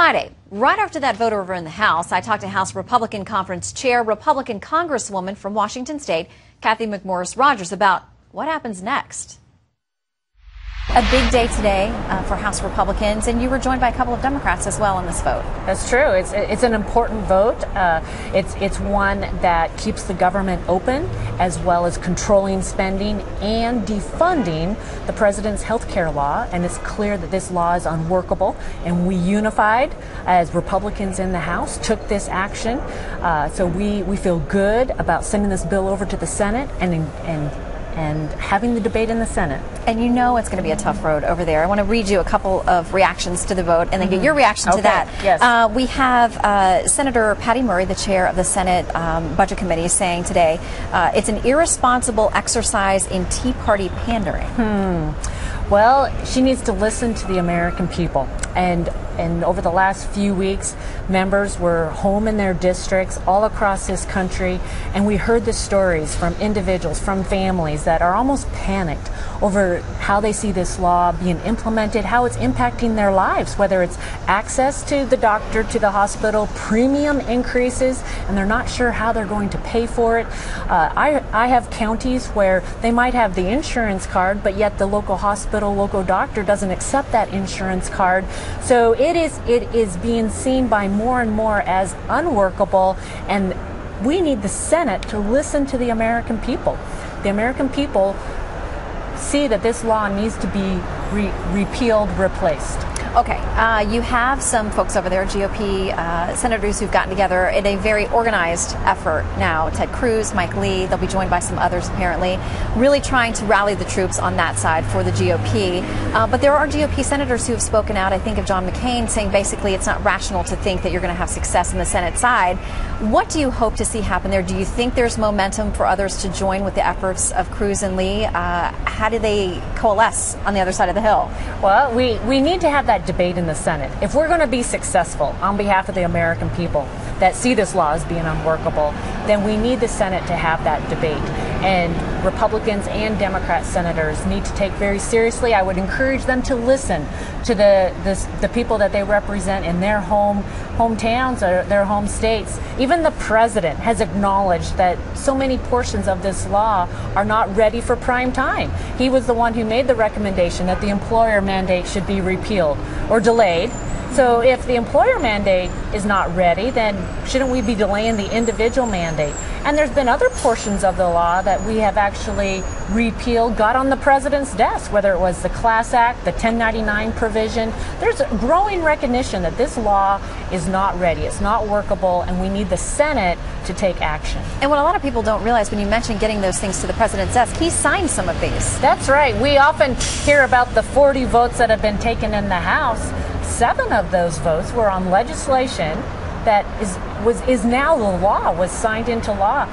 Friday, right after that vote over in the House, I talked to House Republican Conference Chair, Republican Congresswoman from Washington State, Cathy McMorris Rodgers, about what happens next. A big day today for House Republicans, and you were joined by a couple of Democrats as well in this vote. That's true. It's an important vote. It's one that keeps the government open, as well as controlling spending and defunding the president's health care law. And it's clear that this law is unworkable. And we unified as Republicans in the House, took this action. So we feel good about sending this bill over to the Senate and having the debate in the Senate. And you know it's going to be a tough road over there. I want to read you a couple of reactions to the vote and then get your reaction to that. Yes. We have Senator Patty Murray, the chair of the Senate Budget Committee, saying today it's an irresponsible exercise in Tea Party pandering. Well, she needs to listen to the American people. And over the last few weeks, members were home in their districts all across this country, and we heard the stories from individuals, from families that are almost panicked over how they see this law being implemented, how it's impacting their lives, whether it's access to the doctor, to the hospital, premium increases, and they're not sure how they're going to pay for it. I have counties where they might have the insurance card, but yet the local hospital, local doctor doesn't accept that insurance card. So it is being seen by more and more as unworkable, and we need the Senate to listen to the American people. The American people see that this law needs to be repealed, replaced. Okay, you have some folks over there, GOP senators who've gotten together in a very organized effort now. Ted Cruz, Mike Lee, they'll be joined by some others apparently, really trying to rally the troops on that side for the GOP. But there are GOP senators who have spoken out. I think of John McCain saying basically it's not rational to think that you're going to have success in the Senate side. What do you hope to see happen there? Do you think there's momentum for others to join with the efforts of Cruz and Lee? How do they coalesce on the other side of the hill? Well, we need to have that debate in the Senate. If we're going to be successful on behalf of the American people that see this law as being unworkable, then we need the Senate to have that debate. And Republicans and Democrat senators need to take very seriously. I would encourage them to listen to the people that they represent in their hometowns or their home states. Even the president has acknowledged that so many portions of this law are not ready for prime time. He was the one who made the recommendation that the employer mandate should be repealed or delayed. So if the employer mandate is not ready, then shouldn't we be delaying the individual mandate? And there's been other portions of the law that we have actually repealed, got on the president's desk, whether it was the Class Act, the 1099 provision. There's a growing recognition that this law is not ready, it's not workable, and we need the Senate to take action. And what a lot of people don't realize when you mention getting those things to the president's desk, he signed some of these. That's right. We often hear about the 40 votes that have been taken in the House. 7 of those votes were on legislation that is now the law, was signed into law.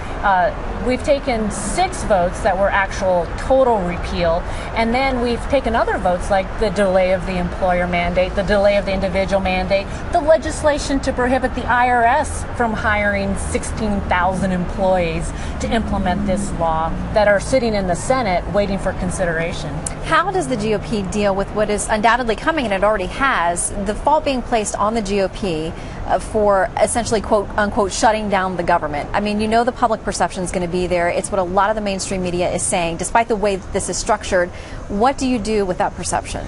We've taken 6 votes that were actual total repeal, and then we've taken other votes like the delay of the employer mandate, the delay of the individual mandate, the legislation to prohibit the IRS from hiring 16,000 employees to implement this law that are sitting in the Senate waiting for consideration. How does the GOP deal with what is undoubtedly coming, and it already has, the fault being placed on the GOP for essentially, quote unquote, shutting down the government? I mean, you know the public perception is going to be there. It's what a lot of the mainstream media is saying. Despite the way that this is structured, what do you do with that perception?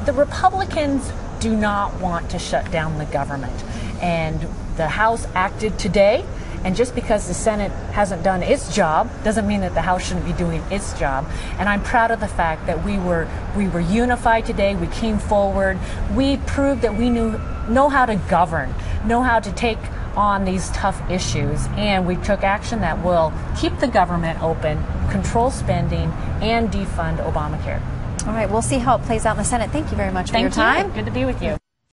The Republicans do not want to shut down the government. And the House acted today. And just because the Senate hasn't done its job doesn't mean that the House shouldn't be doing its job. And I'm proud of the fact that we were unified today. We came forward. We proved that we know how to govern, know how to take on these tough issues, and we took action that will keep the government open, control spending, and defund ObamaCare. All right, we'll see how it plays out in the Senate. Thank you very much for your time. Good to be with you.